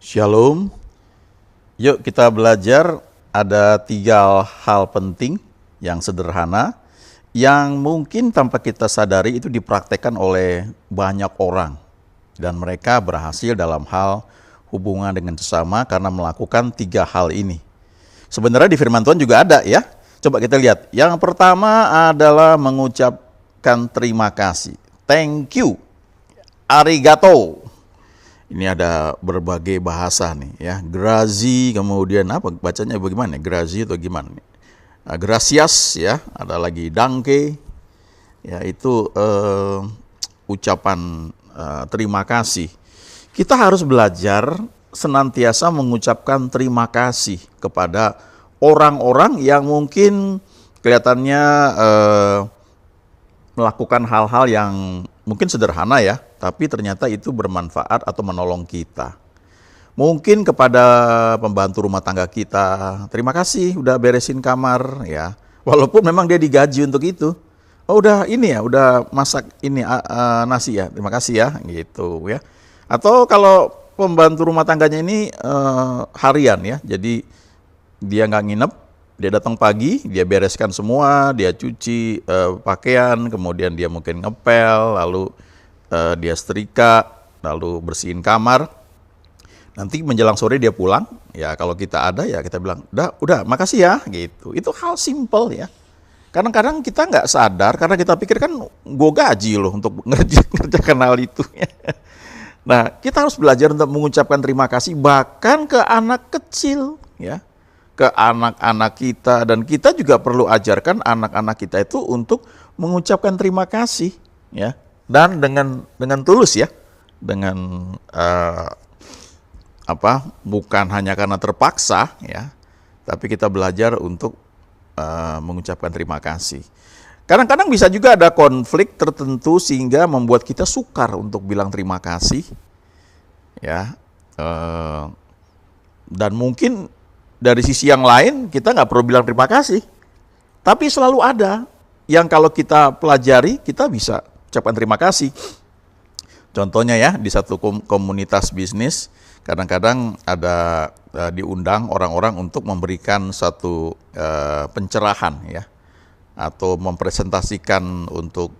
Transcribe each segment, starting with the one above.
Shalom, yuk kita belajar ada 3 hal penting yang sederhana yang mungkin tanpa kita sadari itu dipraktekkan oleh banyak orang dan mereka berhasil dalam hal hubungan dengan sesama karena melakukan 3 hal ini. Sebenarnya di firman Tuhan juga ada ya. Coba kita lihat. Yang pertama adalah mengucapkan terima kasih. Thank you. Arigato. Ini ada berbagai bahasa nih ya. Grazie, kemudian apa bacanya bagaimana? Grazie atau gimana? Gracias ya, ada lagi danke. Ya itu ucapan terima kasih. Kita harus belajar senantiasa mengucapkan terima kasih kepada orang-orang yang mungkin kelihatannya melakukan hal-hal yang mungkin sederhana ya, tapi ternyata itu bermanfaat atau menolong kita. Mungkin kepada pembantu rumah tangga kita, terima kasih udah beresin kamar ya, walaupun memang dia digaji untuk itu. Oh udah ini ya, udah masak ini nasi ya, terima kasih ya, gitu ya. Atau kalau pembantu rumah tangganya ini harian ya, jadi dia nggak nginep, dia datang pagi, dia bereskan semua, dia cuci pakaian, kemudian dia mungkin ngepel, lalu dia setrika, lalu bersihin kamar. Nanti menjelang sore dia pulang, ya kalau kita ada ya kita bilang, udah makasih ya, gitu. Itu hal simple ya. Kadang-kadang kita nggak sadar karena kita pikir kan gue gaji loh untuk ngerjakan hal itu. Nah kita harus belajar untuk mengucapkan terima kasih bahkan ke anak kecil ya. Ke anak-anak kita, dan kita juga perlu ajarkan anak-anak kita itu untuk mengucapkan terima kasih ya, dan dengan tulus ya, dengan bukan hanya karena terpaksa ya, tapi kita belajar untuk mengucapkan terima kasih. Kadang-kadang bisa juga ada konflik tertentu sehingga membuat kita sukar untuk bilang terima kasih ya, dan mungkin dari sisi yang lain kita nggak perlu bilang terima kasih, tapi selalu ada yang kalau kita pelajari kita bisa ucapkan terima kasih. Contohnya ya, di satu komunitas bisnis kadang-kadang ada diundang orang-orang untuk memberikan satu pencerahan ya, atau mempresentasikan untuk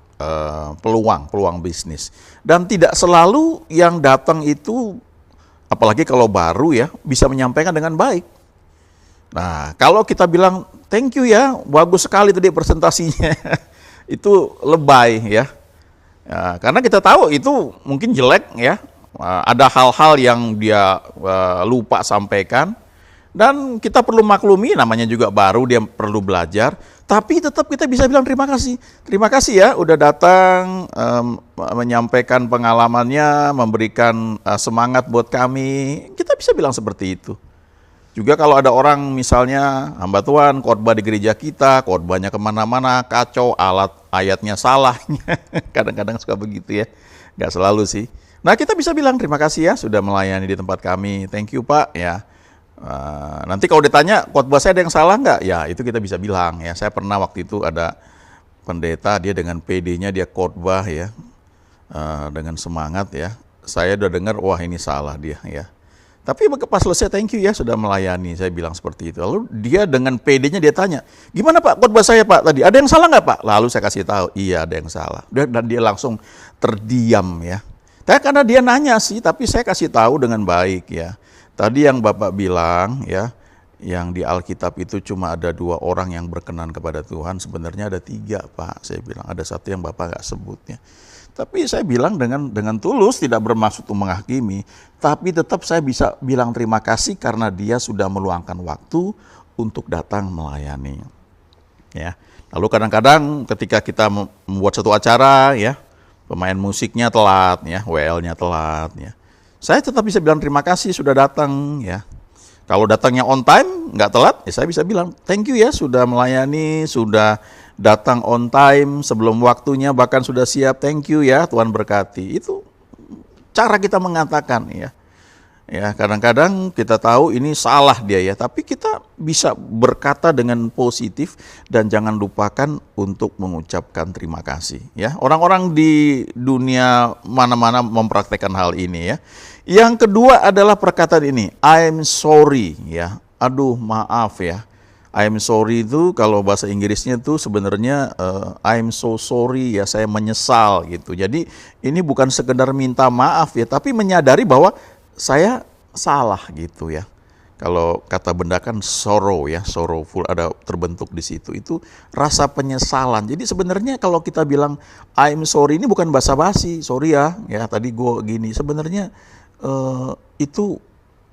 peluang bisnis, dan tidak selalu yang datang itu, apalagi kalau baru ya, bisa menyampaikan dengan baik. Nah, kalau kita bilang thank you ya, bagus sekali tadi presentasinya, itu lebay ya. Ya, karena kita tahu itu mungkin jelek ya, ada hal-hal yang dia lupa sampaikan, dan kita perlu maklumi, namanya juga baru, dia perlu belajar, tapi tetap kita bisa bilang terima kasih. Terima kasih ya udah datang, menyampaikan pengalamannya, memberikan semangat buat kami, kita bisa bilang seperti itu. Juga kalau ada orang misalnya hamba Tuhan khotbah di gereja kita, khotbahnya kemana-mana, kacau, ayatnya salah, kadang-kadang suka begitu ya, nggak selalu sih. Nah kita bisa bilang terima kasih ya sudah melayani di tempat kami, thank you Pak ya. Nanti kalau ditanya khotbah saya ada yang salah nggak? Ya itu kita bisa bilang ya. Saya pernah waktu itu ada pendeta, dia dengan PD-nya dia khotbah ya, dengan semangat ya. Saya udah dengar wah ini salah dia ya. Tapi pas selesai thank you ya sudah melayani, saya bilang seperti itu. Lalu dia dengan PD-nya dia tanya, gimana Pak khotbah saya Pak tadi, ada yang salah nggak Pak? Lalu saya kasih tahu, iya ada yang salah. Dan dia langsung terdiam ya. Tapi karena dia nanya sih, tapi saya kasih tahu dengan baik ya. Tadi yang Bapak bilang ya, yang di Alkitab itu cuma ada 2 orang yang berkenan kepada Tuhan, sebenarnya ada 3 Pak. Saya bilang ada 1 yang Bapak nggak sebutnya. Tapi saya bilang dengan tulus, tidak bermaksud untuk menghakimi, tapi tetap saya bisa bilang terima kasih karena dia sudah meluangkan waktu untuk datang melayani. Ya. Lalu kadang-kadang ketika kita membuat satu acara ya, pemain musiknya telat ya, WL-nya telat ya. Saya tetap bisa bilang terima kasih sudah datang ya. Kalau datangnya on time, nggak telat, ya saya bisa bilang thank you ya sudah melayani, sudah datang on time sebelum waktunya, bahkan sudah siap, thank you ya, Tuhan berkati. Itu cara kita mengatakan ya. Ya, kadang-kadang kita tahu ini salah dia ya, tapi kita bisa berkata dengan positif dan jangan lupakan untuk mengucapkan terima kasih ya. Orang-orang di dunia mana-mana mempraktekkan hal ini ya. Yang kedua adalah perkataan ini, I'm sorry ya. Aduh, maaf ya. I'm sorry itu kalau bahasa Inggrisnya tuh sebenarnya I'm so sorry ya, saya menyesal gitu. Jadi ini bukan sekedar minta maaf ya, tapi menyadari bahwa saya salah gitu ya. Kalau kata benda kan sorrow ya, sorrowful ada terbentuk di situ. Itu rasa penyesalan. Jadi sebenarnya kalau kita bilang I'm sorry ini bukan basa-basi, sorry ya tadi gue gini. Sebenarnya itu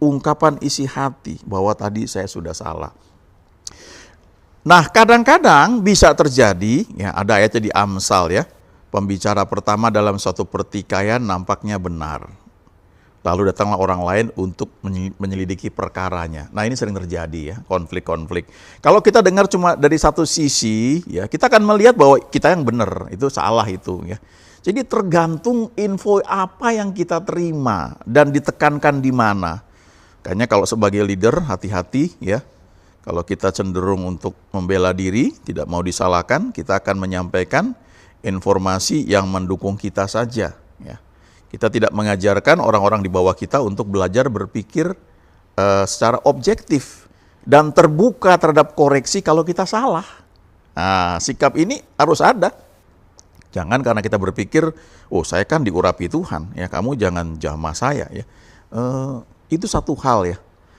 ungkapan isi hati bahwa tadi saya sudah salah. Nah, kadang-kadang bisa terjadi, ya ada ayatnya di Amsal ya, pembicara pertama dalam suatu pertikaian nampaknya benar. Lalu datanglah orang lain untuk menyelidiki perkaranya. Nah, ini sering terjadi ya, konflik-konflik. Kalau kita dengar cuma dari satu sisi, ya kita akan melihat bahwa kita yang benar, itu salah itu ya. Jadi tergantung info apa yang kita terima dan ditekankan di mana. Kayaknya kalau sebagai leader hati-hati ya. Kalau kita cenderung untuk membela diri, tidak mau disalahkan, kita akan menyampaikan informasi yang mendukung kita saja. Ya. Kita tidak mengajarkan orang-orang di bawah kita untuk belajar berpikir secara objektif dan terbuka terhadap koreksi kalau kita salah. Nah, sikap ini harus ada. Jangan karena kita berpikir, oh saya kan diurapi Tuhan, ya kamu jangan jamah saya. Ya. Itu satu hal ya.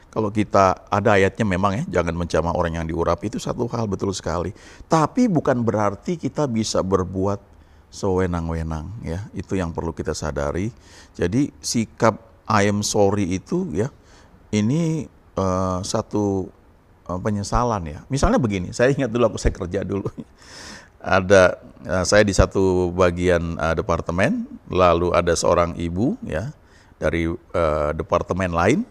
Kalau kita ada ayatnya memang ya, jangan mencamah orang yang diurapi, itu satu hal betul sekali. Tapi bukan berarti kita bisa berbuat sewenang-wenang ya. Itu yang perlu kita sadari. Jadi sikap I am sorry itu ya, ini satu penyesalan ya. Misalnya begini, saya ingat dulu saya kerja dulu. Ada saya di satu bagian departemen, lalu ada seorang ibu ya dari departemen lain.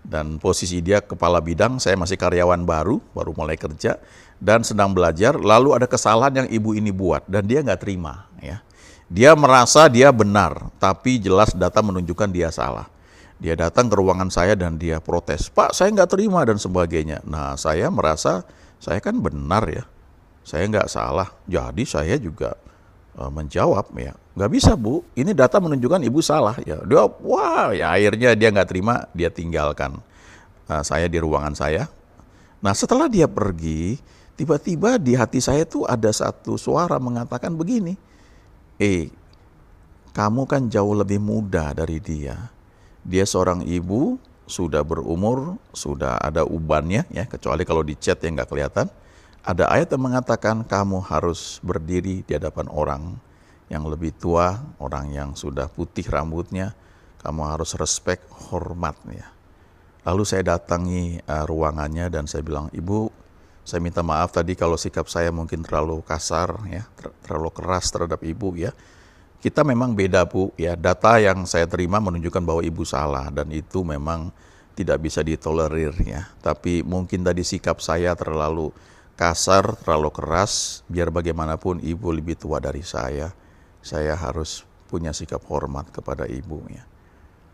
Dan posisi dia kepala bidang, saya masih karyawan baru mulai kerja dan sedang belajar. Lalu ada kesalahan yang ibu ini buat dan dia nggak terima. Ya. Dia merasa dia benar, tapi jelas data menunjukkan dia salah. Dia datang ke ruangan saya dan dia protes, Pak saya nggak terima dan sebagainya. Nah saya merasa saya kan benar ya, saya nggak salah. Jadi saya juga menjawab ya, nggak bisa Bu, ini data menunjukkan ibu salah ya. Dia wah ya akhirnya dia nggak terima, dia tinggalkan saya di ruangan saya. Nah setelah dia pergi, tiba-tiba di hati saya tuh ada satu suara mengatakan begini, kamu kan jauh lebih muda dari dia. Dia seorang ibu, sudah berumur, sudah ada ubannya ya, kecuali kalau di chat yang nggak kelihatan. Ada ayat yang mengatakan kamu harus berdiri di hadapan orang yang lebih tua, orang yang sudah putih rambutnya, kamu harus respect, hormat ya. Lalu saya datangi ruangannya dan saya bilang, Ibu, saya minta maaf tadi kalau sikap saya mungkin terlalu kasar ya, terlalu keras terhadap Ibu ya. Kita memang beda Bu ya, data yang saya terima menunjukkan bahwa Ibu salah dan itu memang tidak bisa ditolerir ya. Tapi mungkin tadi sikap saya terlalu kasar, terlalu keras, biar bagaimanapun ibu lebih tua dari saya harus punya sikap hormat kepada ibu ya.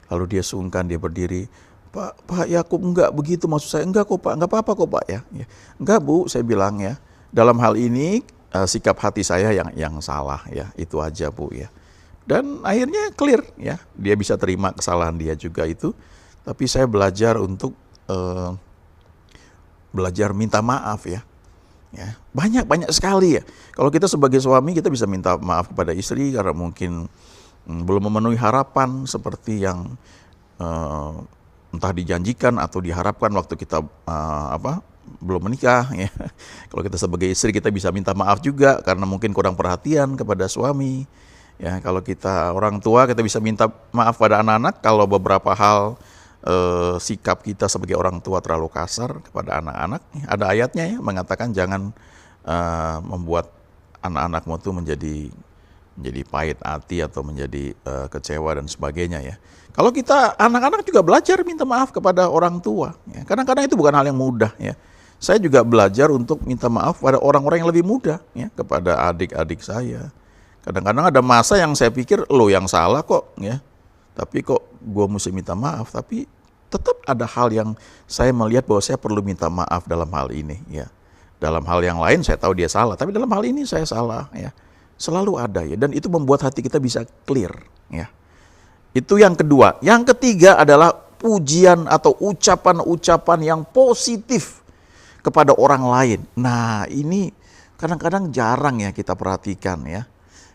Lalu dia sungkan, dia berdiri, Pak Yakub enggak begitu maksud saya, enggak kok Pak, enggak apa-apa kok Pak ya. Enggak Bu, saya bilang ya, dalam hal ini sikap hati saya yang salah ya, itu aja Bu ya. Dan akhirnya clear ya, dia bisa terima kesalahan dia juga itu, tapi saya belajar untuk belajar minta maaf ya. Ya, banyak sekali ya. Kalau kita sebagai suami kita bisa minta maaf kepada istri karena mungkin belum memenuhi harapan seperti yang entah dijanjikan atau diharapkan waktu kita belum menikah ya. Kalau kita sebagai istri kita bisa minta maaf juga karena mungkin kurang perhatian kepada suami. Ya, kalau kita orang tua kita bisa minta maaf pada anak-anak kalau beberapa hal sikap kita sebagai orang tua terlalu kasar kepada anak-anak. Ada ayatnya ya mengatakan jangan membuat anak-anakmu itu menjadi pahit hati atau menjadi kecewa dan sebagainya ya. Kalau kita anak-anak juga belajar minta maaf kepada orang tua. Ya. Kadang-kadang itu bukan hal yang mudah ya. Saya juga belajar untuk minta maaf pada orang-orang yang lebih muda ya, kepada adik-adik saya. Kadang-kadang ada masa yang saya pikir lo yang salah kok ya. Tapi kok gue mesti minta maaf, tapi tetap ada hal yang saya melihat bahwa saya perlu minta maaf dalam hal ini, ya. Dalam hal yang lain saya tahu dia salah, tapi dalam hal ini saya salah, ya. Selalu ada, ya, dan itu membuat hati kita bisa clear, ya. Itu yang kedua. Yang ketiga adalah pujian atau ucapan-ucapan yang positif kepada orang lain. Nah, ini kadang-kadang jarang ya kita perhatikan, ya.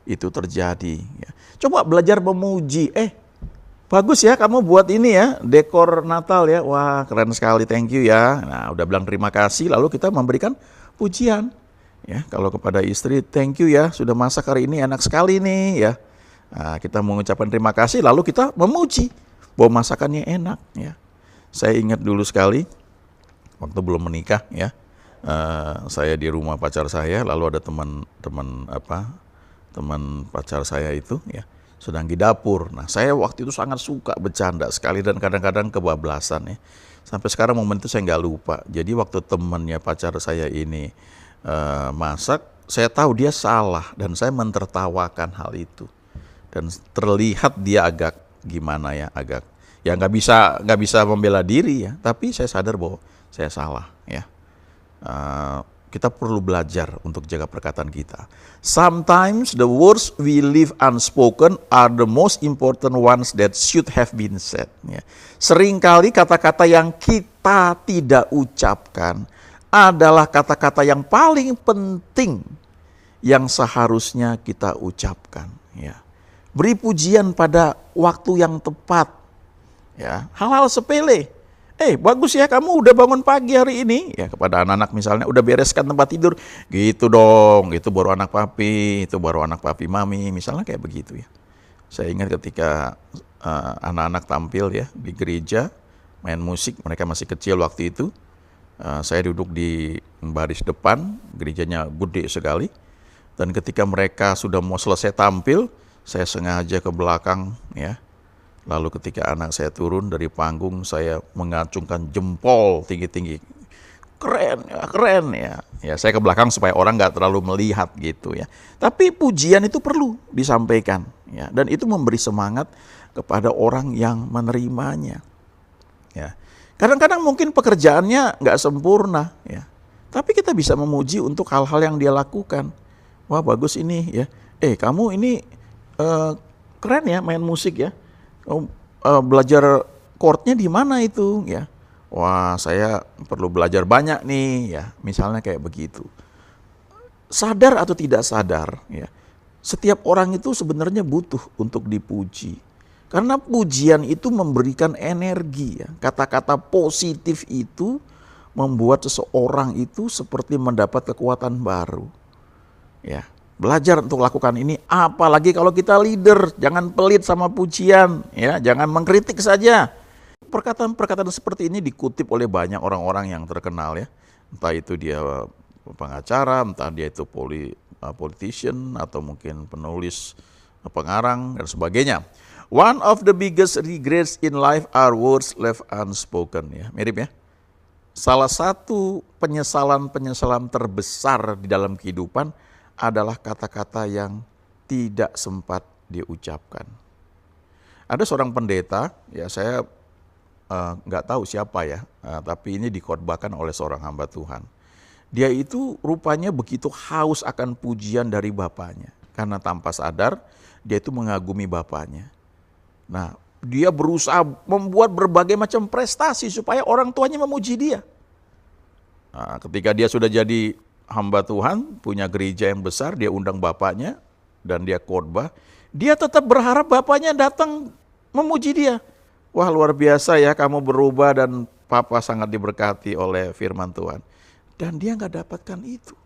Itu terjadi, ya. Coba belajar memuji. Bagus ya kamu buat ini ya, dekor Natal ya. Wah, keren sekali, thank you ya. Nah, udah bilang terima kasih, lalu kita memberikan pujian. Ya, kalau kepada istri, thank you ya, sudah masak hari ini enak sekali nih ya. Nah, kita mengucapkan terima kasih, lalu kita memuji bahwa masakannya enak ya. Saya ingat dulu sekali waktu belum menikah ya. Saya di rumah pacar saya, lalu ada teman pacar saya itu ya sedang di dapur. Nah, saya waktu itu sangat suka bercanda sekali dan kadang-kadang kebablasan ya. Sampai sekarang momen itu saya nggak lupa. Jadi waktu temannya pacar saya ini masak, saya tahu dia salah dan saya mentertawakan hal itu. Dan terlihat dia agak gimana ya, agak ya nggak bisa membela diri ya. Tapi saya sadar bahwa saya salah ya. Kita perlu belajar untuk jaga perkataan kita. Sometimes the words we leave unspoken are the most important ones that should have been said. Ya. Seringkali kata-kata yang kita tidak ucapkan adalah kata-kata yang paling penting yang seharusnya kita ucapkan. Ya. Beri pujian pada waktu yang tepat. Ya. Hal-hal sepele. Bagus ya kamu udah bangun pagi hari ini. Ya, kepada anak-anak misalnya, udah bereskan tempat tidur. Gitu dong, itu baru anak papi, itu baru anak papi mami. Misalnya kayak begitu ya. Saya ingat ketika anak-anak tampil ya di gereja, main musik, mereka masih kecil waktu itu. Saya duduk di baris depan, gerejanya gede sekali. Dan ketika mereka sudah mau selesai tampil, saya sengaja ke belakang ya. Lalu ketika anak saya turun dari panggung, saya mengacungkan jempol tinggi-tinggi. Keren ya. Ya, saya ke belakang supaya orang nggak terlalu melihat gitu ya. Tapi pujian itu perlu disampaikan ya, dan itu memberi semangat kepada orang yang menerimanya. Ya. Kadang-kadang mungkin pekerjaannya nggak sempurna ya. Tapi kita bisa memuji untuk hal-hal yang dia lakukan. Wah, bagus ini ya. Kamu ini keren ya main musik ya. Belajar chordnya di mana itu ya? Wah, saya perlu belajar banyak nih ya. Misalnya kayak begitu. Sadar atau tidak sadar ya, setiap orang itu sebenarnya butuh untuk dipuji. Karena pujian itu memberikan energi ya. Kata-kata positif itu membuat seseorang itu seperti mendapat kekuatan baru. Ya. Belajar untuk lakukan ini, apalagi kalau kita leader, jangan pelit sama pujian, ya, jangan mengkritik saja. Perkataan-perkataan seperti ini dikutip oleh banyak orang-orang yang terkenal ya, entah itu dia pengacara, entah dia itu politician atau mungkin penulis, pengarang dan sebagainya. One of the biggest regrets in life are words left unspoken ya, mirip ya. Salah satu penyesalan terbesar di dalam kehidupan adalah kata-kata yang tidak sempat diucapkan. Ada seorang pendeta, ya saya nggak tahu siapa ya, tapi ini dikhotbahkan oleh seorang hamba Tuhan. Dia itu rupanya begitu haus akan pujian dari bapaknya, karena tanpa sadar dia itu mengagumi bapaknya. Nah, dia berusaha membuat berbagai macam prestasi supaya orang tuanya memuji dia. Nah, ketika dia sudah jadi hamba Tuhan, punya gereja yang besar, dia undang bapaknya dan dia khotbah. Dia tetap berharap bapaknya datang memuji dia. Wah, luar biasa ya kamu berubah dan papa sangat diberkati oleh firman Tuhan. Dan dia nggak dapatkan itu.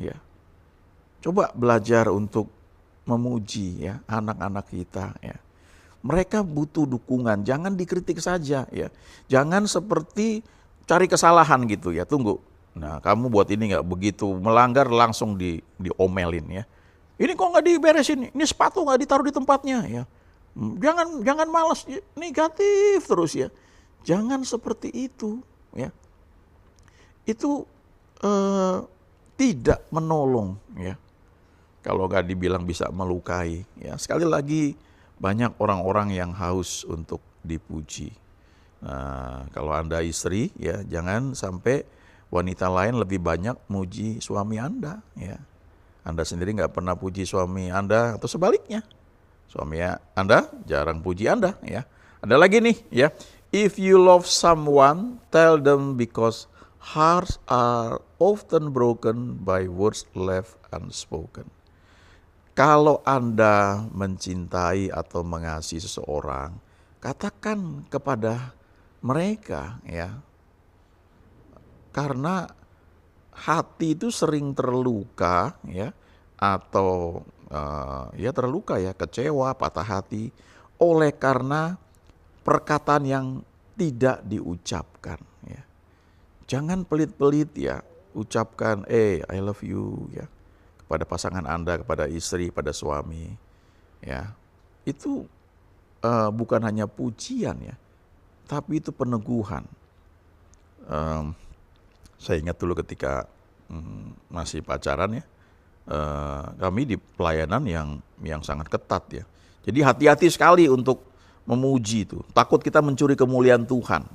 Ya. Coba belajar untuk memuji ya anak-anak kita ya. Mereka butuh dukungan, jangan dikritik saja ya. Jangan seperti cari kesalahan gitu ya. Tunggu. Nah, kamu buat ini nggak begitu, melanggar langsung diomelin ya. Ini kok nggak diberesin, ini sepatu nggak ditaruh di tempatnya ya. Jangan malas, negatif terus ya. Jangan seperti itu ya. Itu tidak menolong ya. Kalau nggak dibilang bisa melukai ya. Sekali lagi banyak orang-orang yang haus untuk dipuji. Nah, kalau Anda istri, ya jangan sampai wanita lain lebih banyak muji suami Anda. Ya, Anda sendiri nggak pernah puji suami Anda, atau sebaliknya, suami Anda jarang puji Anda. Ya, ada lagi nih, ya. If you love someone, tell them because hearts are often broken by words left unspoken. Kalau Anda mencintai atau mengasihi seseorang, katakan kepada mereka, ya. Karena hati itu sering terluka, ya, atau ya terluka, ya, kecewa, patah hati oleh karena perkataan yang tidak diucapkan, ya. Jangan pelit-pelit, ya, ucapkan I love you, ya, kepada pasangan Anda, kepada istri, pada suami, ya. Itu bukan hanya pujian, ya, tapi itu peneguhan. Saya ingat dulu ketika masih pacaran, ya, kami di pelayanan yang sangat ketat, ya. Jadi hati-hati sekali untuk memuji itu. Takut kita mencuri kemuliaan Tuhan.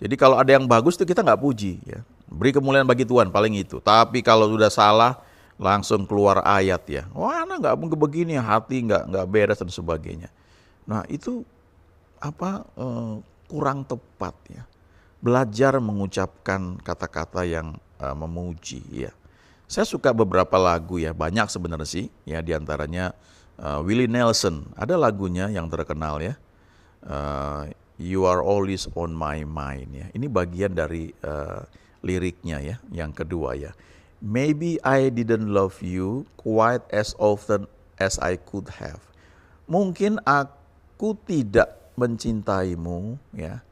Jadi kalau ada yang bagus itu kita nggak puji, ya. Beri kemuliaan bagi Tuhan, paling itu. Tapi kalau sudah salah, langsung keluar ayat, ya. Wah, anak nggak mungkin begini, hati nggak beres dan sebagainya. Nah itu kurang tepat, ya. Belajar mengucapkan kata-kata yang memuji, ya. Saya suka beberapa lagu, ya, banyak sebenarnya sih, ya, diantaranya Willie Nelson, ada lagunya yang terkenal, ya. You are always on my mind, ya. Ini bagian dari liriknya, ya, yang kedua, ya. Maybe I didn't love you quite as often as I could have. Mungkin aku tidak mencintaimu, ya,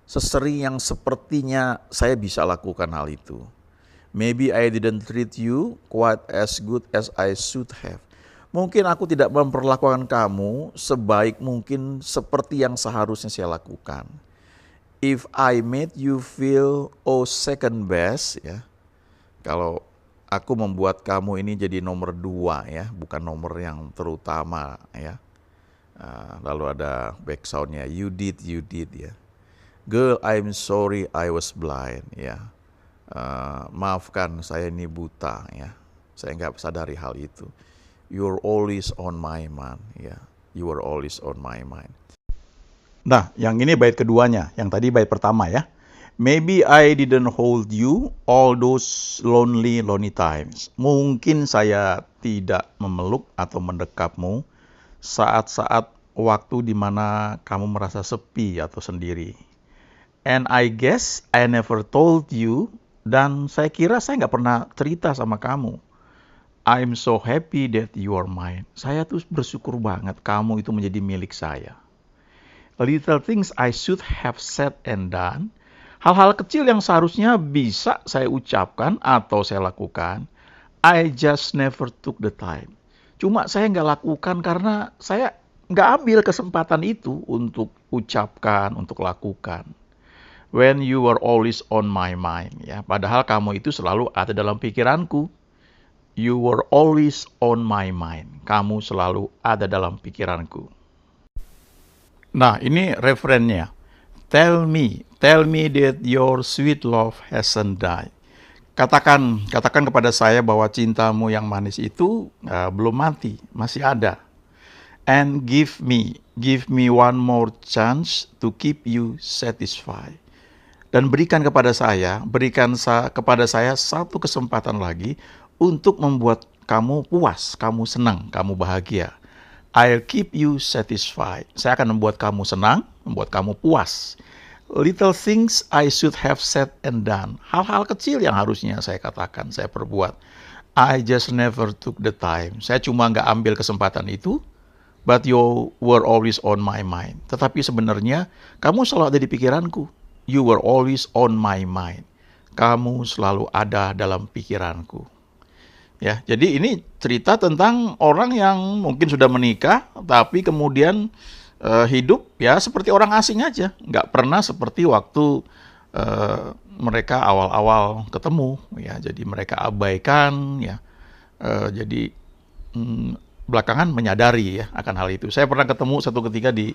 sesering yang sepertinya saya bisa lakukan hal itu. Maybe I didn't treat you quite as good as I should have. Mungkin aku tidak memperlakukan kamu sebaik mungkin seperti yang seharusnya saya lakukan. If I made you feel second best, ya. Kalau aku membuat kamu ini jadi nomor 2, ya, bukan nomor yang terutama, ya. Lalu ada backsoundnya, you did, ya. Girl, I'm sorry I was blind, ya. Maafkan saya ini buta, ya. Saya nggak sadari hal itu. You're always on my mind, ya. You are always on my mind. Nah, yang ini bait keduanya, yang tadi bait pertama, ya. Maybe I didn't hold you all those lonely times. Mungkin saya tidak memeluk atau mendekapmu saat-saat waktu di mana kamu merasa sepi atau sendiri. And I guess I never told you, dan saya kira saya nggak pernah cerita sama kamu. I'm so happy that you are mine. Saya tuh bersyukur banget kamu itu menjadi milik saya. Little things I should have said and done. Hal-hal kecil yang seharusnya bisa saya ucapkan atau saya lakukan. I just never took the time. Cuma saya nggak lakukan karena saya nggak ambil kesempatan itu untuk ucapkan, untuk lakukan. When you were always on my mind, ya. Padahal kamu itu selalu ada dalam pikiranku. You were always on my mind. Kamu selalu ada dalam pikiranku. Nah, ini referennya. Tell me that your sweet love hasn't died. Katakan kepada saya bahwa cintamu yang manis itu belum mati, masih ada. And give me one more chance to keep you satisfied. Dan berikan kepada saya satu kesempatan lagi untuk membuat kamu puas, kamu senang, kamu bahagia. I'll keep you satisfied. Saya akan membuat kamu senang, membuat kamu puas. Little things I should have said and done. Hal-hal kecil yang harusnya saya katakan, saya perbuat. I just never took the time. Saya cuma nggak ambil kesempatan itu. But you were always on my mind. Tetapi sebenarnya kamu selalu ada di pikiranku. You were always on my mind. Kamu selalu ada dalam pikiranku. Ya, jadi ini cerita tentang orang yang mungkin sudah menikah, tapi kemudian hidup ya seperti orang asing aja, nggak pernah seperti waktu mereka awal-awal ketemu, ya. Jadi mereka abaikan, ya. Jadi belakangan menyadari ya akan hal itu. Saya pernah ketemu satu ketika di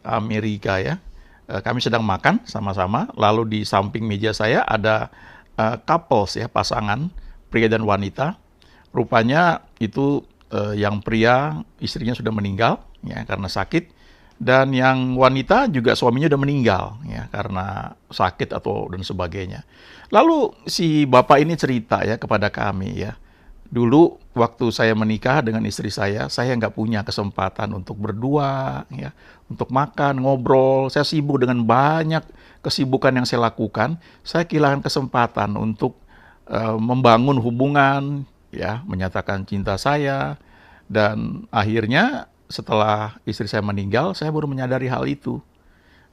Amerika, ya. kami sedang makan sama-sama, lalu di samping meja saya ada couples ya, pasangan pria dan wanita. Rupanya itu yang pria istrinya sudah meninggal ya karena sakit, dan yang wanita juga suaminya udah meninggal ya karena sakit atau dan sebagainya. Lalu si bapak ini cerita ya kepada kami ya, dulu waktu saya menikah dengan istri saya nggak punya kesempatan untuk berdua ya, untuk makan, ngobrol. Saya sibuk dengan banyak kesibukan yang saya lakukan. Saya kehilangan kesempatan untuk membangun hubungan ya, menyatakan cinta saya. Dan akhirnya setelah istri saya meninggal, saya baru menyadari hal itu.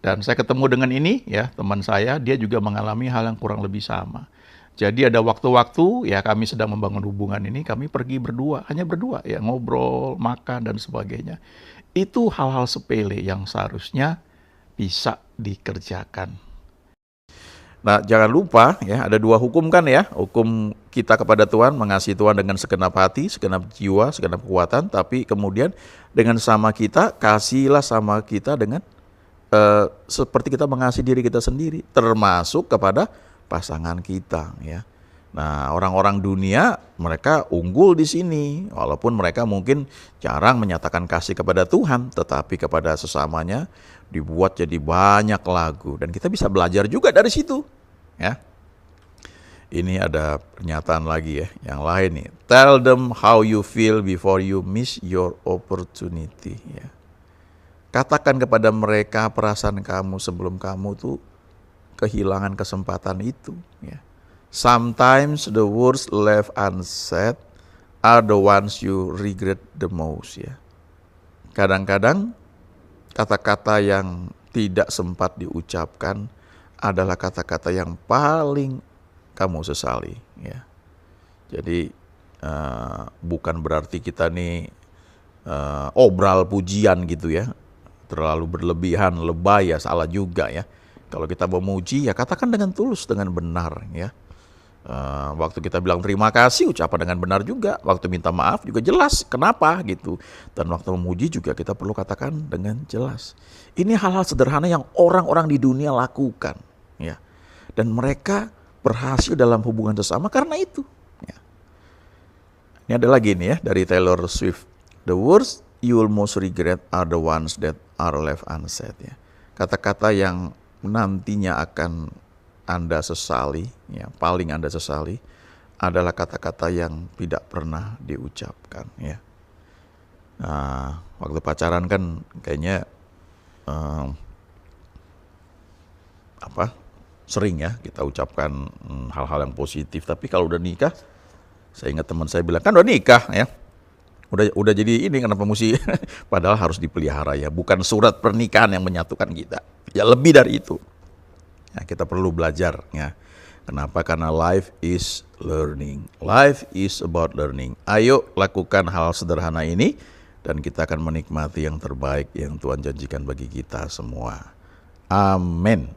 Dan saya ketemu dengan ini ya, teman saya, dia juga mengalami hal yang kurang lebih sama. Jadi ada waktu-waktu ya kami sedang membangun hubungan ini, kami pergi berdua, hanya berdua ya, ngobrol, makan dan sebagainya. Itu hal-hal sepele yang seharusnya bisa dikerjakan. Nah, jangan lupa ya, ada dua hukum kan ya. Hukum kita kepada Tuhan, mengasihi Tuhan dengan segenap hati, segenap jiwa, segenap kekuatan. Tapi kemudian dengan sama kita, kasihilah sama kita dengan seperti kita mengasihi diri kita sendiri, termasuk kepada pasangan kita ya. Nah, orang-orang dunia mereka unggul di sini, walaupun mereka mungkin jarang menyatakan kasih kepada Tuhan, tetapi kepada sesamanya dibuat jadi banyak lagu, dan kita bisa belajar juga dari situ ya. Ini ada pernyataan lagi ya, yang lain nih. Tell them how you feel before you miss your opportunity ya. Katakan kepada mereka perasaan kamu sebelum kamu tuh kehilangan kesempatan itu ya. Sometimes the words left unsaid are the ones you regret the most ya. Kadang-kadang kata-kata yang tidak sempat diucapkan adalah kata-kata yang paling kamu sesali ya. Jadi bukan berarti kita nih obral pujian gitu ya, terlalu berlebihan, lebay ya, salah juga ya. Kalau kita memuji ya katakan dengan tulus, dengan benar ya. Waktu kita bilang terima kasih, ucapan dengan benar juga. Waktu minta maaf juga jelas kenapa gitu. Dan waktu memuji juga kita perlu katakan dengan jelas. Ini hal-hal sederhana yang orang-orang di dunia lakukan ya. Dan mereka berhasil dalam hubungan sesama karena itu ya. Ini ada lagi nih ya dari Taylor Swift. The words you will most regret are the ones that are left unsaid ya. Kata-kata yang nantinya akan Anda sesali, ya, paling Anda sesali adalah kata-kata yang tidak pernah diucapkan, ya. Nah, waktu pacaran kan kayaknya sering ya kita ucapkan hal-hal yang positif. Tapi kalau udah nikah, saya ingat teman saya bilang kan udah nikah, ya. Udah jadi ini kenapa mesti padahal harus dipelihara ya, bukan surat pernikahan yang menyatukan kita. Ya lebih dari itu. Ya, kita perlu belajar ya. Kenapa? Karena life is learning. Life is about learning. Ayo lakukan hal sederhana ini dan kita akan menikmati yang terbaik yang Tuhan janjikan bagi kita semua. Amin.